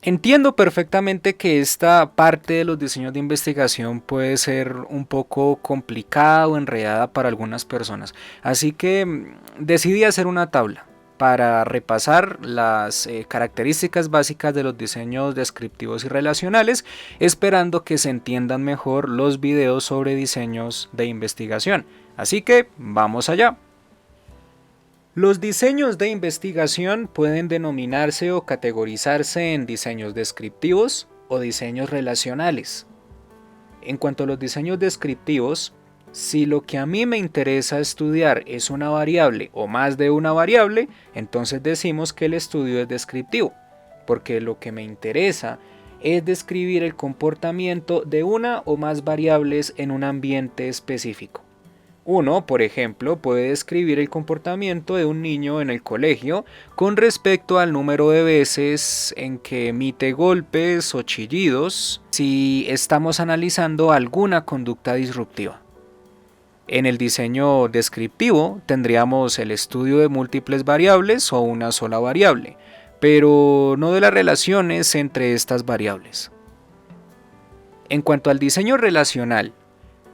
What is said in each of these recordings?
Entiendo perfectamente que esta parte de los diseños de investigación puede ser un poco complicada o enredada para algunas personas, así que decidí hacer una tabla para repasar las características básicas de los diseños descriptivos y relacionales, esperando que se entiendan mejor los videos sobre diseños de investigación. Así que vamos allá. Los diseños de investigación pueden denominarse o categorizarse en diseños descriptivos o diseños relacionales. En cuanto a los diseños descriptivos, si lo que a mí me interesa estudiar es una variable o más de una variable, entonces decimos que el estudio es descriptivo, porque lo que me interesa es describir el comportamiento de una o más variables en un ambiente específico. Uno, por ejemplo, puede describir el comportamiento de un niño en el colegio con respecto al número de veces en que emite golpes o chillidos si estamos analizando alguna conducta disruptiva. En el diseño descriptivo tendríamos el estudio de múltiples variables o una sola variable, pero no de las relaciones entre estas variables. En cuanto al diseño relacional,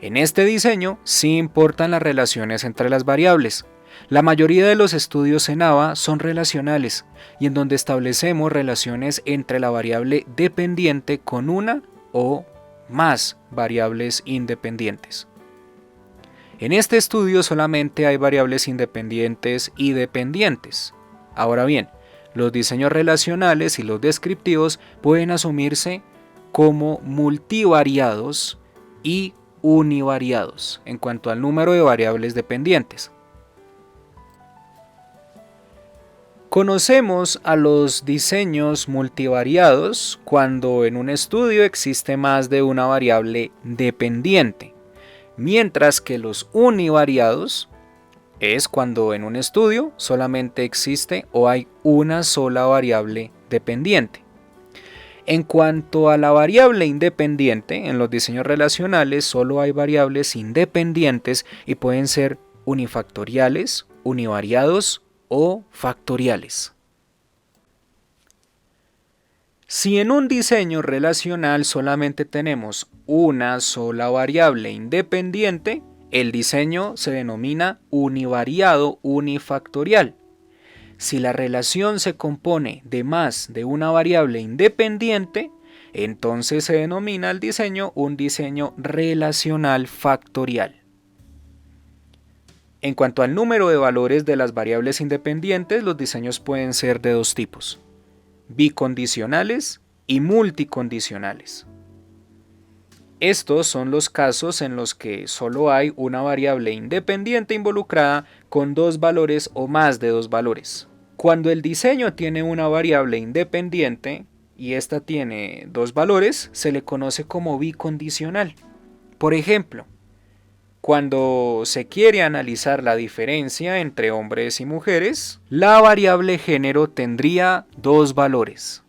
en este diseño sí importan las relaciones entre las variables. La mayoría de los estudios en ABA son relacionales y en donde establecemos relaciones entre la variable dependiente con una o más variables independientes. En este estudio solamente hay variables independientes y dependientes. Ahora bien, los diseños relacionales y los descriptivos pueden asumirse como multivariados y univariados en cuanto al número de variables dependientes. Conocemos a los diseños multivariados cuando en un estudio existe más de una variable dependiente, mientras que los univariados es cuando en un estudio solamente existe o hay una sola variable dependiente. En cuanto a la variable independiente, en los diseños relacionales solo hay variables independientes y pueden ser unifactoriales, univariados o factoriales. Si en un diseño relacional solamente tenemos una sola variable independiente, el diseño se denomina univariado unifactorial. Si la relación se compone de más de una variable independiente, entonces se denomina el diseño un diseño relacional factorial. En cuanto al número de valores de las variables independientes, los diseños pueden ser de dos tipos: bicondicionales y multicondicionales. Estos son los casos en los que solo hay una variable independiente involucrada con dos valores o más de dos valores. Cuando el diseño tiene una variable independiente y esta tiene dos valores, se le conoce como bicondicional. Por ejemplo, cuando se quiere analizar la diferencia entre hombres y mujeres, la variable género tendría dos valores.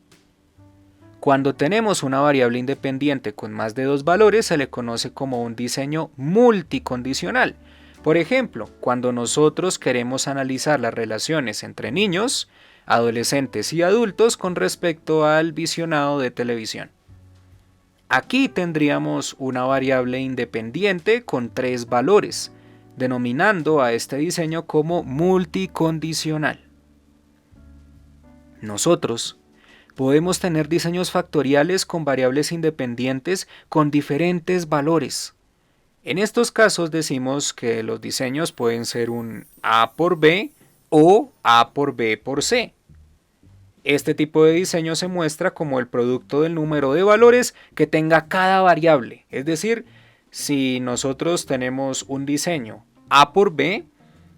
Cuando tenemos una variable independiente con más de dos valores, se le conoce como un diseño multicondicional. Por ejemplo, cuando nosotros queremos analizar las relaciones entre niños, adolescentes y adultos con respecto al visionado de televisión. Aquí tendríamos una variable independiente con tres valores, denominando a este diseño como multicondicional. Nosotros podemos tener diseños factoriales con variables independientes con diferentes valores. En estos casos decimos que los diseños pueden ser un A por B o A por B por C. Este tipo de diseño se muestra como el producto del número de valores que tenga cada variable. Es decir, si nosotros tenemos un diseño A por B,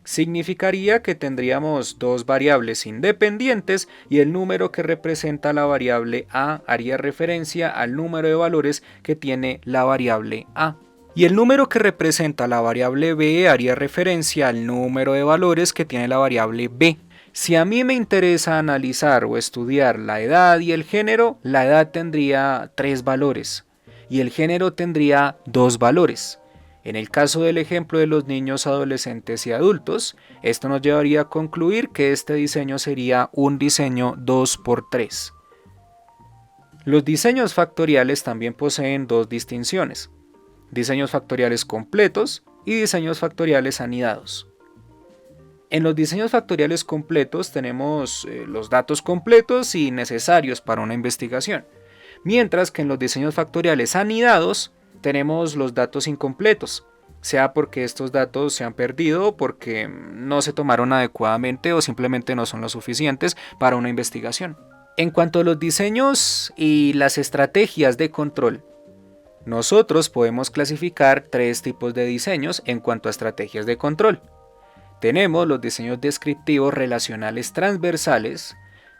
significaría que tendríamos dos variables independientes y el número que representa la variable A haría referencia al número de valores que tiene la variable A. Y el número que representa la variable B haría referencia al número de valores que tiene la variable B. Si a mí me interesa analizar o estudiar la edad y el género, la edad tendría tres valores y el género tendría dos valores. En el caso del ejemplo de los niños, adolescentes y adultos, esto nos llevaría a concluir que este diseño sería un diseño 2 por 3. Los diseños factoriales también poseen dos distinciones: diseños factoriales completos y diseños factoriales anidados. En los diseños factoriales completos tenemos los datos completos y necesarios para una investigación, mientras que en los diseños factoriales anidados tenemos los datos incompletos, sea porque estos datos se han perdido o porque no se tomaron adecuadamente o simplemente no son lo suficientes para una investigación. En cuanto a los diseños y las estrategias de control, nosotros podemos clasificar tres tipos de diseños en cuanto a estrategias de control. Tenemos los diseños descriptivos relacionales transversales,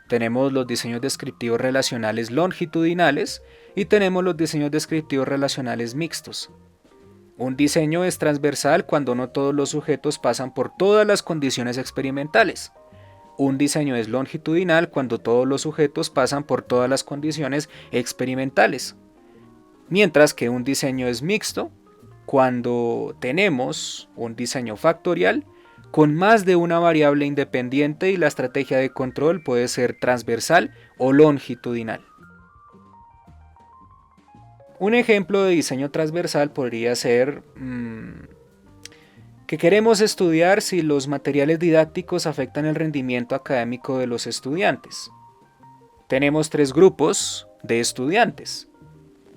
tenemos los diseños descriptivos relacionales longitudinales y tenemos los diseños descriptivos relacionales mixtos. Un diseño es transversal cuando no todos los sujetos pasan por todas las condiciones experimentales. Un diseño es longitudinal cuando todos los sujetos pasan por todas las condiciones experimentales. Mientras que un diseño es mixto cuando tenemos un diseño factorial con más de una variable independiente y la estrategia de control puede ser transversal o longitudinal. Un ejemplo de diseño transversal podría ser que queremos estudiar si los materiales didácticos afectan el rendimiento académico de los estudiantes. Tenemos tres grupos de estudiantes.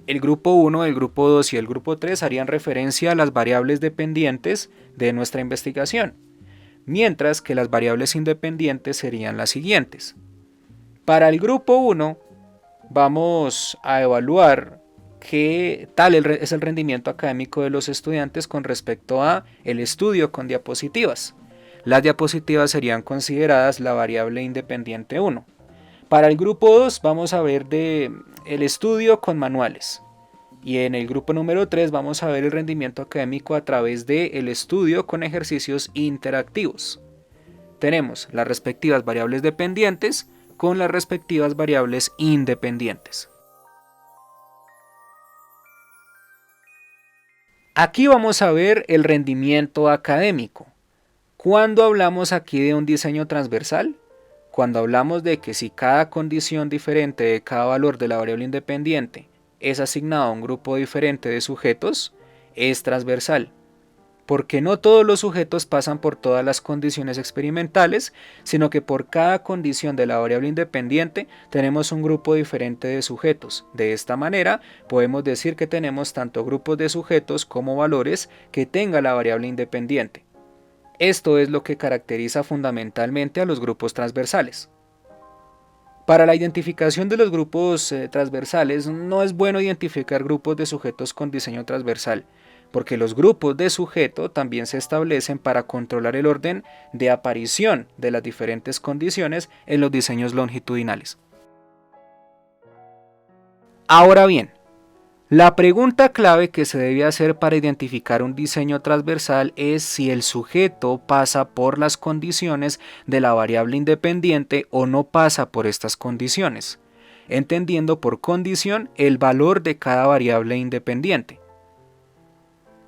El grupo 1, el grupo 2 y el grupo 3 harían referencia a las variables dependientes de nuestra investigación, mientras que las variables independientes serían las siguientes. Para el grupo 1 vamos a evaluar qué tal es el rendimiento académico de los estudiantes con respecto a el estudio con diapositivas. Las diapositivas serían consideradas la variable independiente 1. Para el grupo 2 vamos a ver el estudio con manuales. Y en el grupo número 3 vamos a ver el rendimiento académico a través del estudio con ejercicios interactivos. Tenemos las respectivas variables dependientes con las respectivas variables independientes. Aquí vamos a ver el rendimiento académico. ¿Cuándo hablamos aquí de un diseño transversal? Cuando hablamos de que si cada condición diferente de cada valor de la variable independiente es asignado a un grupo diferente de sujetos, es transversal, porque no todos los sujetos pasan por todas las condiciones experimentales, sino que por cada condición de la variable independiente tenemos un grupo diferente de sujetos. De esta manera podemos decir que tenemos tanto grupos de sujetos como valores que tenga la variable independiente. Esto es lo que caracteriza fundamentalmente a los grupos transversales. Para la identificación de los grupos transversales no es bueno identificar grupos de sujetos con diseño transversal, porque los grupos de sujeto también se establecen para controlar el orden de aparición de las diferentes condiciones en los diseños longitudinales. Ahora bien, la pregunta clave que se debe hacer para identificar un diseño transversal es si el sujeto pasa por las condiciones de la variable independiente o no pasa por estas condiciones, entendiendo por condición el valor de cada variable independiente.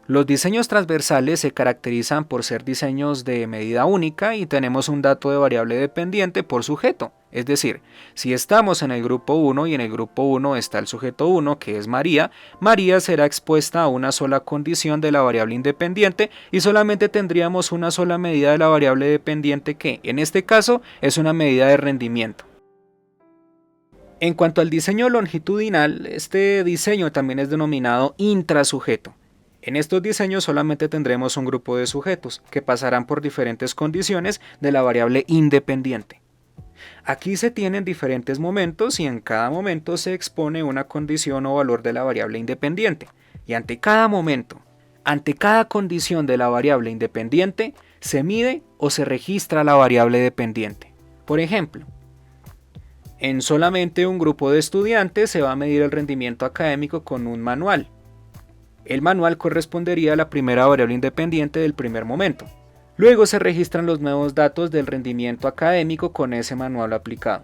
Los diseños transversales se caracterizan por ser diseños de medida única y tenemos un dato de variable dependiente por sujeto. Es decir, si estamos en el grupo 1 y en el grupo 1 está el sujeto 1 que es María, María será expuesta a una sola condición de la variable independiente y solamente tendríamos una sola medida de la variable dependiente que en este caso es una medida de rendimiento. En cuanto al diseño longitudinal, este diseño también es denominado intrasujeto. En estos diseños solamente tendremos un grupo de sujetos que pasarán por diferentes condiciones de la variable independiente. Aquí se tienen diferentes momentos y en cada momento se expone una condición o valor de la variable independiente. Y ante cada momento, ante cada condición de la variable independiente, se mide o se registra la variable dependiente. Por ejemplo, en solamente un grupo de estudiantes se va a medir el rendimiento académico con un manual. El manual correspondería a la primera variable independiente del primer momento. Luego se registran los nuevos datos del rendimiento académico con ese manual aplicado.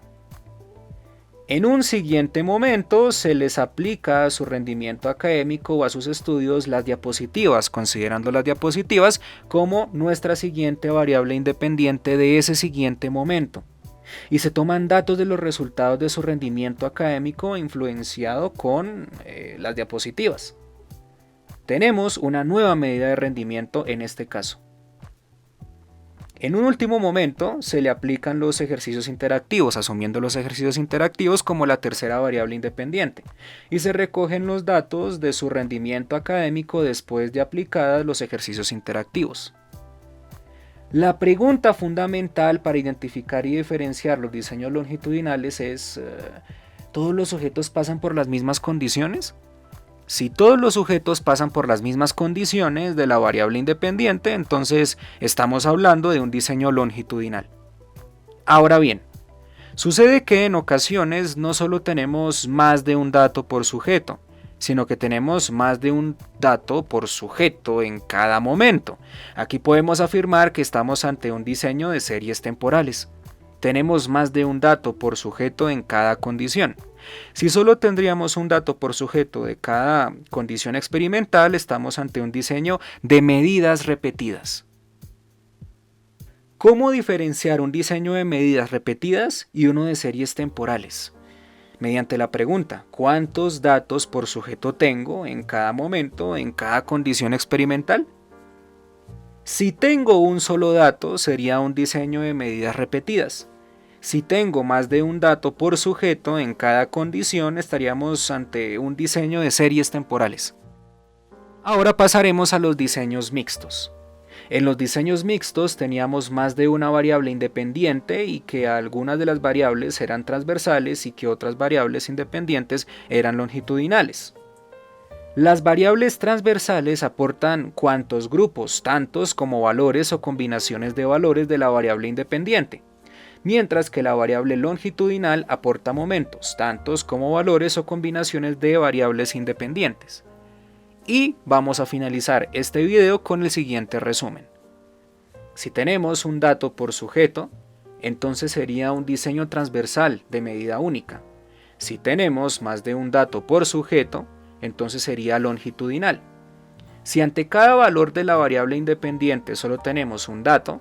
En un siguiente momento se les aplica a su rendimiento académico o a sus estudios las diapositivas, considerando las diapositivas como nuestra siguiente variable independiente de ese siguiente momento. y se toman datos de los resultados de su rendimiento académico influenciado con las diapositivas. Tenemos una nueva medida de rendimiento en este caso. En un último momento se le aplican los ejercicios interactivos, asumiendo los ejercicios interactivos como la tercera variable independiente, y se recogen los datos de su rendimiento académico después de aplicados los ejercicios interactivos. La pregunta fundamental para identificar y diferenciar los diseños longitudinales es, ¿todos los sujetos pasan por las mismas condiciones? Si todos los sujetos pasan por las mismas condiciones de la variable independiente, entonces estamos hablando de un diseño longitudinal. Ahora bien, sucede que en ocasiones no solo tenemos más de un dato por sujeto, sino que tenemos más de un dato por sujeto en cada momento. Aquí podemos afirmar que estamos ante un diseño de series temporales. Tenemos más de un dato por sujeto en cada condición. Si solo tendríamos un dato por sujeto de cada condición experimental, estamos ante un diseño de medidas repetidas. ¿Cómo diferenciar un diseño de medidas repetidas y uno de series temporales? Mediante la pregunta, ¿cuántos datos por sujeto tengo en cada momento, en cada condición experimental? Si tengo un solo dato, sería un diseño de medidas repetidas. Si tengo más de un dato por sujeto en cada condición, estaríamos ante un diseño de series temporales. Ahora pasaremos a los diseños mixtos. En los diseños mixtos teníamos más de una variable independiente y que algunas de las variables eran transversales y que otras variables independientes eran longitudinales. Las variables transversales aportan cuantos grupos, tantos como valores o combinaciones de valores de la variable independiente, mientras que la variable longitudinal aporta momentos, tantos como valores o combinaciones de variables independientes. Y vamos a finalizar este video con el siguiente resumen. Si tenemos un dato por sujeto, entonces sería un diseño transversal de medida única. Si tenemos más de un dato por sujeto, entonces sería longitudinal. Si ante cada valor de la variable independiente solo tenemos un dato,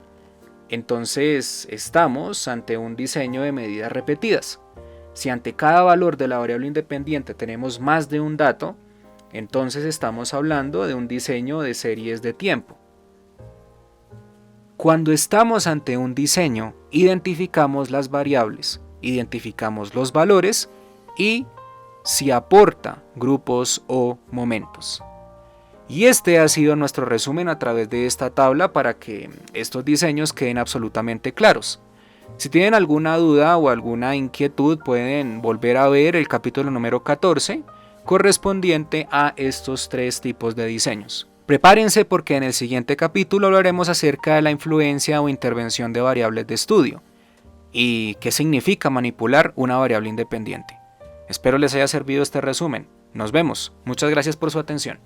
entonces estamos ante un diseño de medidas repetidas. Si ante cada valor de la variable independiente tenemos más de un dato, entonces estamos hablando de un diseño de series de tiempo. Cuando estamos ante un diseño, identificamos las variables, identificamos los valores y si aporta grupos o momentos. Y este ha sido nuestro resumen a través de esta tabla para que estos diseños queden absolutamente claros. Si tienen alguna duda o alguna inquietud, pueden volver a ver el capítulo número 14 correspondiente a estos tres tipos de diseños. Prepárense porque en el siguiente capítulo hablaremos acerca de la influencia o intervención de variables de estudio y qué significa manipular una variable independiente. Espero les haya servido este resumen. Nos vemos. Muchas gracias por su atención.